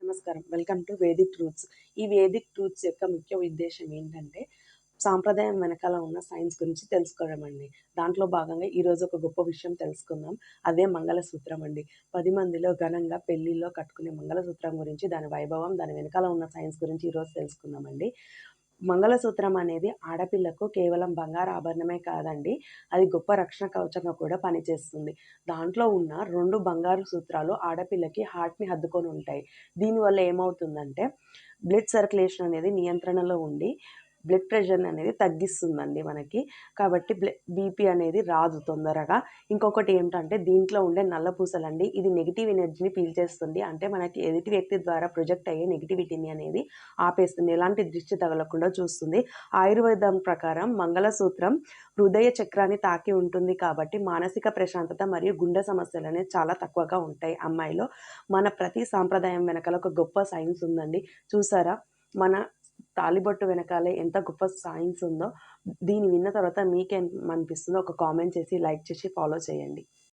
నమస్కారం. Welcome to Vedic truths. ఈ Vedic truths యొక్క ముఖ్య ఉద్దేశ్యం ఏంటంటే, సాంప్రదాయం వెనకాల ఉన్న సైన్స్ గురించి తెలుసుకోవడం అండి. దాంట్లో భాగంగా ఈరోజు ఒక గొప్ప విషయం తెలుసుకుందాం. అదే మంగళసూత్రం అండి. 10 మందిలో ఘనంగా పెళ్లిలో కట్టుకునే మంగళసూత్రం గురించి, దాని వైభవం, దాని వెనకాల ఉన్న సైన్స్ గురించి ఈరోజు తెలుసుకుందామండి. మంగళసూత్రం అనేది ఆడపిల్లకు కేవలం బంగారు ఆభరణమే కాదండి. అది గొప్ప రక్షణ కవచంగా కూడా పనిచేస్తుంది. దాంట్లో ఉన్న 2 బంగారు సూత్రాలు ఆడపిల్లకి హార్ట్‌ని హద్దుకొని ఉంటాయి. దీనివల్ల ఏమవుతుందంటే, బ్లడ్ సర్క్యులేషన్ అనేది నియంత్రణలో ఉండి, బ్లడ్ ప్రెషర్‌ని అనేది తగ్గిస్తుందండి మనకి. కాబట్టి బీపీ అనేది రాదు తొందరగా. ఇంకొకటి ఏంటంటే, దీంట్లో ఉండే నల్ల పూసలండి. ఇది నెగెటివ్ ఎనర్జీని పీల్చేస్తుంది. అంటే మనకి ఎదుటి వ్యక్తి ద్వారా ప్రొజెక్ట్ అయ్యే నెగటివిటీని అనేది ఆపేస్తుంది. ఎలాంటి దృష్టి తగలకుండా చూస్తుంది. ఆయుర్వేదం ప్రకారం మంగళసూత్రం హృదయ చక్రాన్ని తాకి ఉంటుంది కాబట్టి మానసిక ప్రశాంతత మరియు గుండె సమస్యలనేవి చాలా తక్కువగా ఉంటాయి అమ్మాయిలో. మన ప్రతి సాంప్రదాయం వెనకాల ఒక గొప్ప సైన్స్ ఉందండి. చూసారా? మన తాళిబొట్టు వెనకాలే ఎంత గొప్ప సైన్స్ ఉందో. దీన్ని విన్న తర్వాత మీకేమనిపిస్తుందో ఒక కామెంట్ చేసి, లైక్ చేసి, ఫాలో చేయండి.